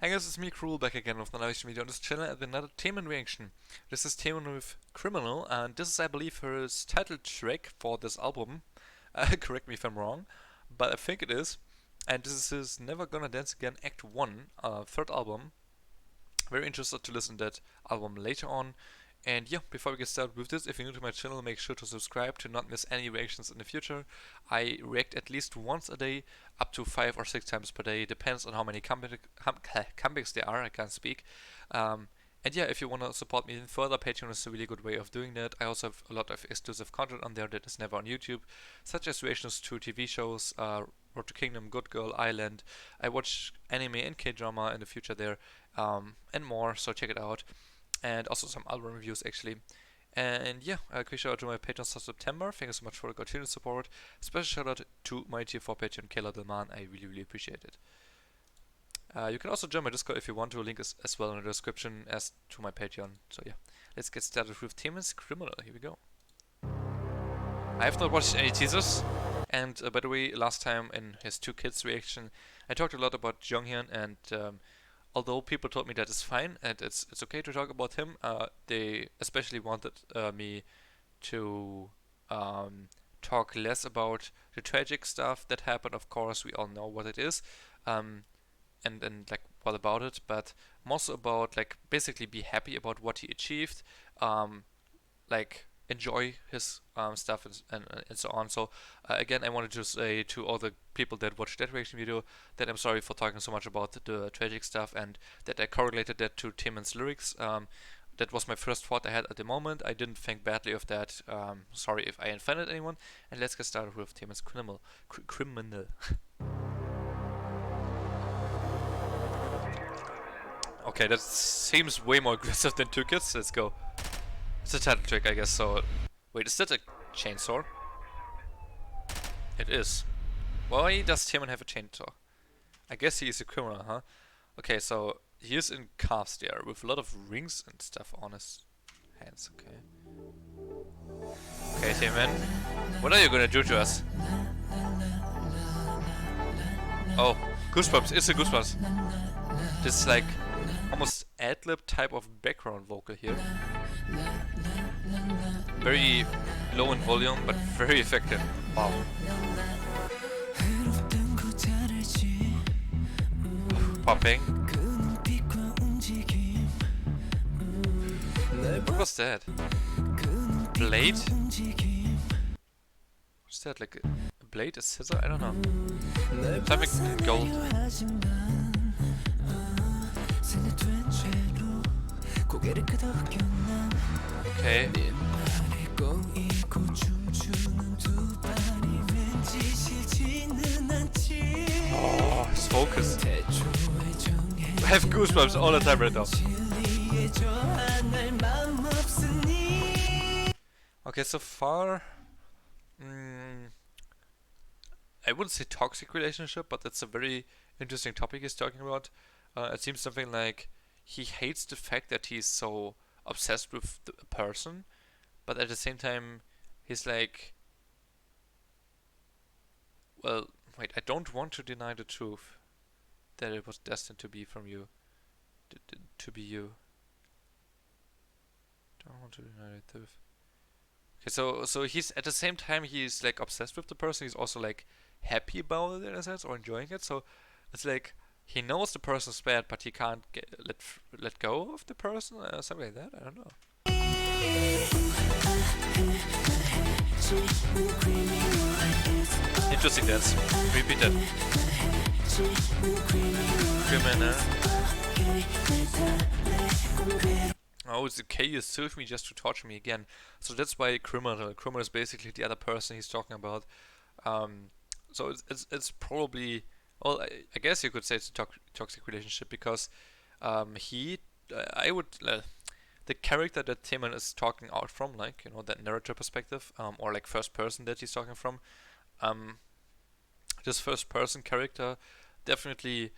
Hey guys, it's me, Cruel, back again with another reaction video on this channel and another TAEMIN reaction. This is TAEMIN with Criminal, and this is, I believe, his title track for this album. Correct me if I'm wrong, but I think it is. And this is his Never Gonna Dance Again Act 1, third album. Very interested to listen to that album later on. And yeah, before we get started with this, if you're new to my channel, make sure to subscribe to not miss any reactions in the future. I react at least once a day, up to 5 or 6 times per day, depends on how many comebacks there are, I can't speak. And yeah, if you want to support me even further, Patreon is a really good way of doing that. I also have a lot of exclusive content on there that is never on YouTube, such as reactions to TV shows, Road to Kingdom, Good Girl, Island. I watch anime and K-drama in the future there, and more, so check it out. And also some album reviews actually. And yeah, a quick shout out to my patrons for September. Thank you so much for the continued support. Special shout out to my tier 4 patron Kayla Delman. I really appreciate it. You can also join my Discord if you want to. Link is as well in the description as to my Patreon. So yeah, let's get started with TAEMIN's Criminal. Here we go. I have not watched any teasers. And by the way, last time in his 2 Kids reaction, I talked a lot about Jonghyun, and although people told me that is fine and it's okay to talk about him, they especially wanted me to talk less about the tragic stuff that happened. Of course, we all know what it is, and like what about it, but more so about like basically be happy about what he achieved, like enjoy his stuff and so on. So again, I wanted to say to all the people that watched that reaction video that I'm sorry for talking so much about the tragic stuff and that I correlated that to TAEMIN's lyrics. That was my first thought I had at the moment. I didn't think badly of that. Sorry if I offended anyone. And let's get started with TAEMIN's Criminal. Criminal. Okay, that seems way more aggressive than 2 Kids. Let's go. It's a title trick, I guess. So, wait, is that a chainsaw? It is. Why does TAEMIN have a chainsaw? I guess he is a criminal, huh? Okay, so he is in cuffs there with a lot of rings and stuff on his hands. Okay. Okay, TAEMIN, what are you gonna do to us? Oh, Goosebumps. It's a Goosebumps. This like almost ad-lib type of background vocal here. Very low in volume, but very effective. Wow. Popping. What was that? Blade? What's that? Like a blade? A scissor? I don't know. Something in gold. Okay. Oh, his focus. I have goosebumps all the time right now. Okay, so far, I wouldn't say toxic relationship, but that's a very interesting topic he's talking about. It seems something like he hates the fact that he's so obsessed with the person, but at the same time, he's like, well, wait, I don't want to deny the truth that it was destined to be from you, to be you. Don't want to deny the truth. Okay, so he's at the same time he's like obsessed with the person. He's also like happy about it in a sense or enjoying it. So it's like he knows the person's bad, but he can't let go of the person, something like that. I don't know. Interesting dance. Repeat that. Criminal. Oh, it's okay, you served me just to torture me again. So that's why criminal. Criminal is basically the other person he's talking about. So it's probably, well, I guess you could say it's a toxic relationship because I would the character that TAEMIN is talking out from, like, you know, that narrator perspective, or like first person that he's talking from, this first person character definitely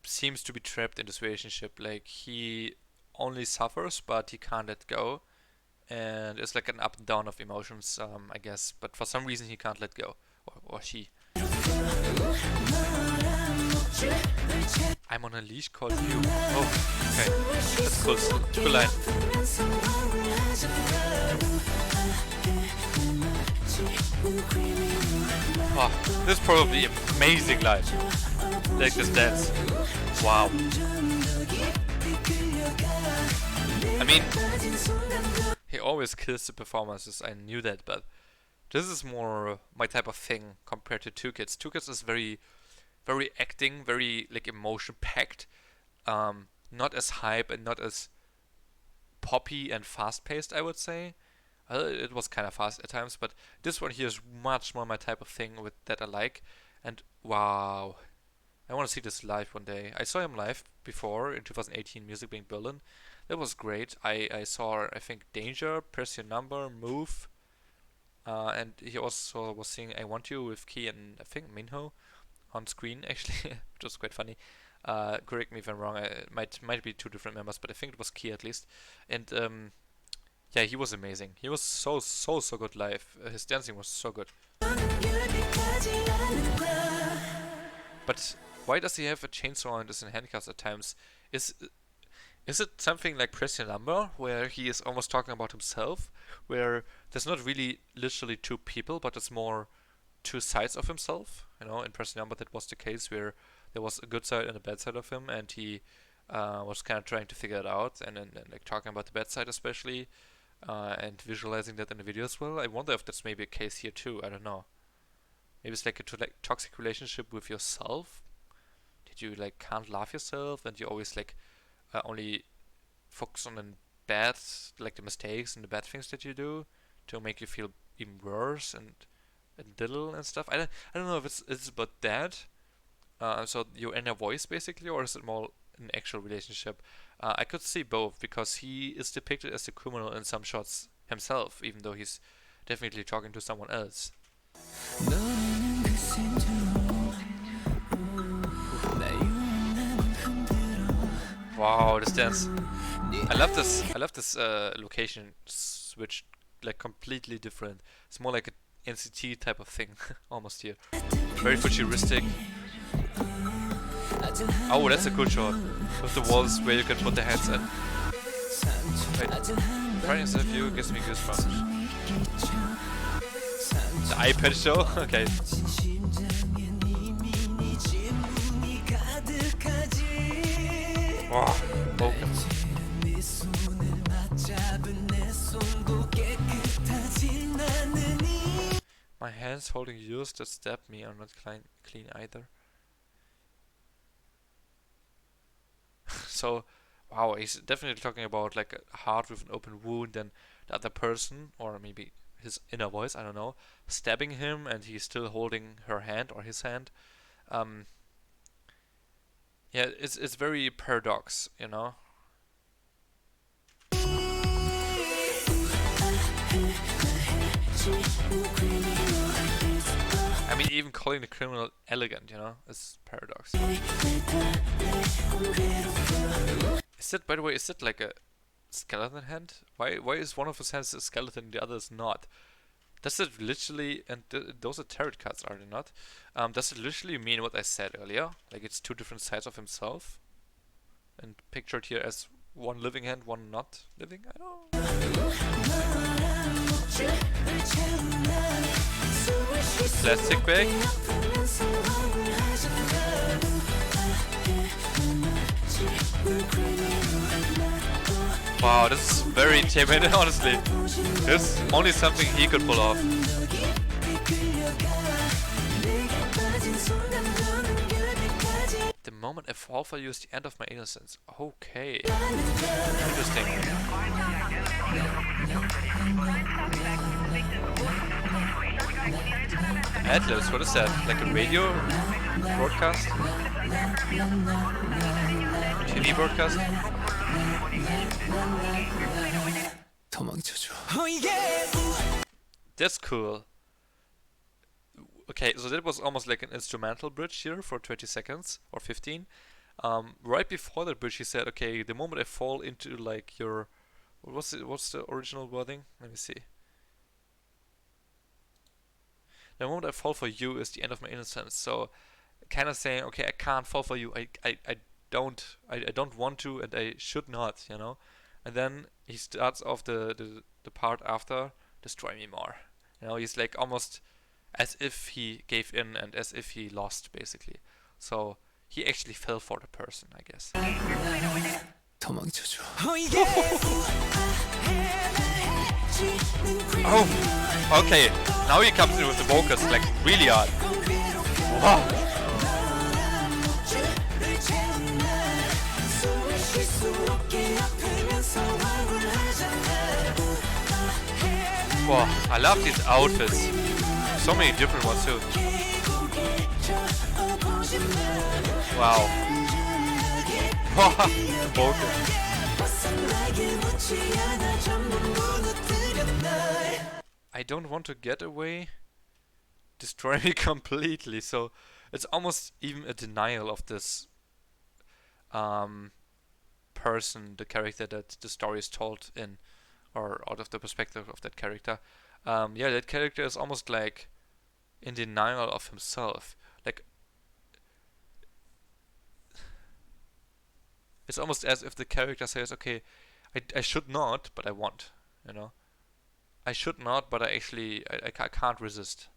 seems to be trapped in this relationship. Like, he only suffers, but he can't let go, and it's like an up and down of emotions, I guess. But for some reason he can't let go, or she. I'm on a leash called you. Oh, okay. That's cool. Cool line. Oh, this is probably amazing live. Like this dance. Wow. I mean, he always kills the performances, I knew that, but this is more my type of thing compared to Two Kids. Two Kids is very, very acting, very like emotion packed, not as hype and not as poppy and fast paced, I would say. It was kind of fast at times, but this one here is much more my type of thing with that I like. And wow, I want to see this live one day. I saw him live before in 2018 Music Bank Berlin. That was great. I saw, I think, Danger, Press Your Number, Move, and he also was singing I Want You with Key and I think Minho on screen actually, which was quite funny. Correct me if I'm wrong. It might be two different members, but I think it was Key at least. And yeah, he was amazing. He was so good live. His dancing was so good. But why does he have a chainsaw and is in handcuffs at times? Is it something like Press Your Number, where he is almost talking about himself, where there's not really literally two people, but it's more two sides of himself? You know, in Press Your Number that was the case, where there was a good side and a bad side of him, and he was kind of trying to figure it out, and like talking about the bad side especially, and visualizing that in the video as well. I wonder if that's maybe a case here too. I don't know. Maybe it's like a toxic relationship with yourself. Did you like can't love yourself, and you always like only focus on the bad, like the mistakes and the bad things that you do to make you feel even worse and little and stuff. I don't know if it's about that. So your inner voice basically, or is it more an actual relationship? I could see both, because he is depicted as the criminal in some shots himself, even though he's definitely talking to someone else. Wow, this dance. I love this. I love this location switch, like completely different. It's more like an NCT type of thing, almost here. Very futuristic. Oh, that's a cool shot. With the walls where you can put the hands in. Wait, trying to view gives me goosebumps. The iPad show? Okay. Wow, broken. My hands holding yours that stabbed me are not clean either. So, wow, he's definitely talking about like a heart with an open wound, and the other person, or maybe his inner voice, I don't know, stabbing him, and he's still holding her hand or his hand. Yeah, it's very paradox, you know. I mean, even calling the criminal elegant, you know, is paradox. Is it, by the way, is it like a skeleton hand? Why is one of his hands a skeleton and the other is not? Does it literally, and those are tarot cards, are they not? Does it literally mean what I said earlier? Like it's two different sides of himself? And pictured here as one living hand, one not living? I don't know. Plastic bag? Wow, this is very TAEMIN, honestly. This is only something he could pull off. The moment I fall for you is the end of my innocence. Okay. Interesting. Atlas, what is that? Like a radio broadcast? TV broadcast? That's cool. Okay, so that was almost like an instrumental bridge here for 20 seconds or 15. Right before that bridge, he said, "Okay, the moment I fall into like your, what's the original wording? Let me see. The moment I fall for you is the end of my innocence." So kind of saying, okay, I can't fall for you. I don't want to, and I should not, you know. And then he starts off the part after, destroy me more. You know, he's like almost as if he gave in and as if he lost, basically. So he actually fell for the person, I guess. 도망쳐줘. Oh, okay. Now he comes in with the vocals, like really hard. Wow. Wow, I love these outfits. So many different ones too. Wow. Vocal. I don't want to get away. Destroy me completely. So it's almost even a denial of this person, the character that the story is told in, or out of the perspective of that character. Yeah, that character is almost like in denial of himself. Like, it's almost as if the character says, okay, I should not, but I want, you know. I should not, but I can't resist.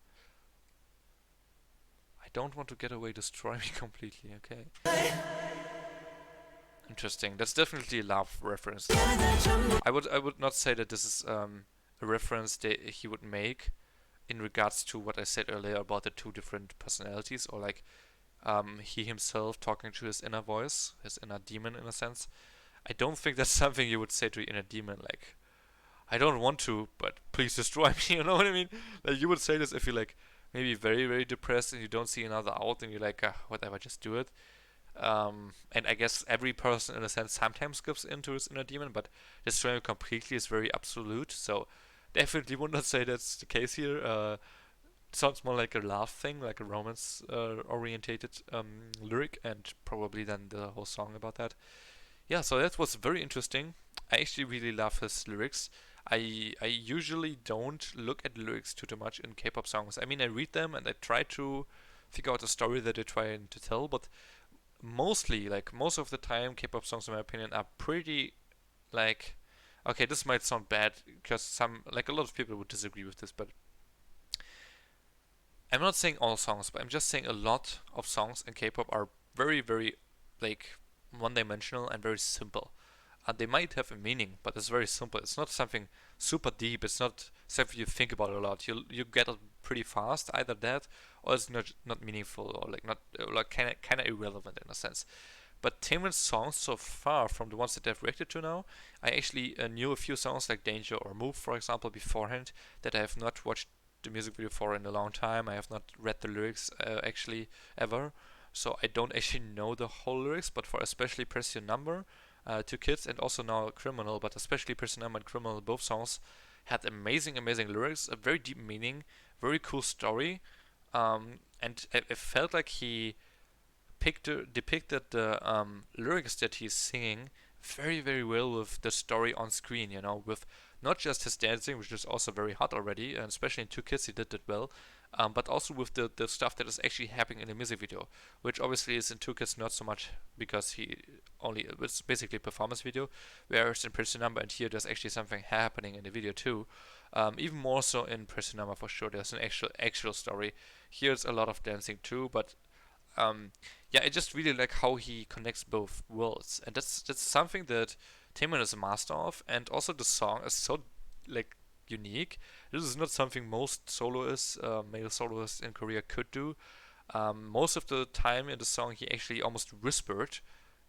I don't want to get away, destroy me completely, okay. Interesting. That's definitely a love reference. I would not say that this is a reference that he would make in regards to what I said earlier about the two different personalities, or like he himself talking to his inner voice, his inner demon in a sense. I don't think that's something you would say to your inner demon, like, I don't want to, but please destroy me, you know what I mean? Like, you would say this if you're like maybe very, very depressed and you don't see another out and you're like, whatever, just do it. And I guess every person in a sense sometimes gives into his inner demon, but destroying completely is very absolute, so definitely would not say that's the case here. It sounds more like a love thing, like a romance orientated lyric, and probably then the whole song about that. Yeah, so that was very interesting. I actually really love his lyrics. I usually don't look at lyrics too much in K-pop songs. I mean, I read them and I try to figure out the story that they're trying to tell, but mostly, like most of the time, K-pop songs, in my opinion, are pretty like. Okay, this might sound bad because like a lot of people would disagree with this, but I'm not saying all songs, but I'm just saying a lot of songs in K-pop are very, very like one-dimensional and very simple. They might have a meaning, but it's very simple. It's not something super deep. It's not something you think about a lot. You get it pretty fast. Either that, or it's not meaningful, or like not or like kind of irrelevant in a sense. But Taemin's songs so far, from the ones that I've reacted to now, I actually knew a few songs like Danger or Move, for example, beforehand that I have not watched the music video for in a long time. I have not read the lyrics actually ever, so I don't actually know the whole lyrics. But for especially Press Your Number, Two Kids, and also now Criminal, but especially Press Your Number and Criminal, both songs had amazing, amazing lyrics, a very deep meaning, very cool story, and it felt like he depicted the lyrics that he's singing very, very well with the story on screen, you know, with not just his dancing, which is also very hot already, and especially in Two Kids he did that well, but also with the stuff that is actually happening in the music video, which obviously is in Two Kids not so much because it's basically a performance video, whereas in Person Number and here there's actually something happening in the video too. Even more so in Person Number for sure, there's an actual story. Here's a lot of dancing too, but yeah, I just really like how he connects both worlds, and that's something that Taemin is a master of, and also the song is so like unique. This is not something most soloists, male soloists in Korea could do. Most of the time in the song, he actually almost whispered,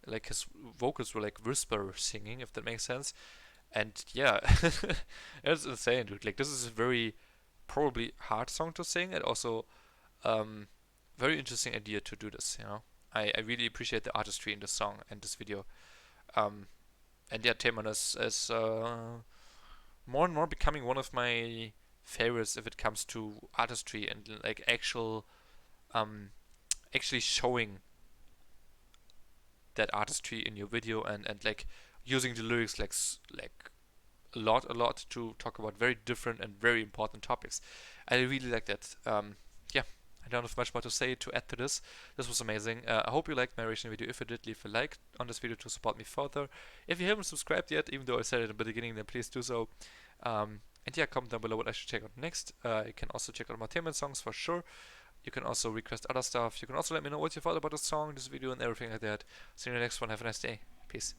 like his vocals were like whisper singing, if that makes sense. And yeah, it's insane, dude. Like this is a very probably hard song to sing, and also um, very interesting idea to do this. You know, I really appreciate the artistry in this song and this video. Um, and yeah, Taemin is more and more becoming one of my favorites if it comes to artistry and like um, actually showing that artistry in your video, and like using the lyrics like a lot to talk about very different and very important topics. I really like that. Yeah, don't have much more to say to add to this. This was amazing. I hope you liked my reaction video. If you did, leave a like on this video to support me further. If you haven't subscribed yet, even though I said it in the beginning, then please do so. And yeah, comment down below what I should check out next. You can also check out more TAEMIN songs for sure. You can also request other stuff. You can also let me know what you thought about the song, this video, and everything like that. See you in the next one. Have a nice day. Peace.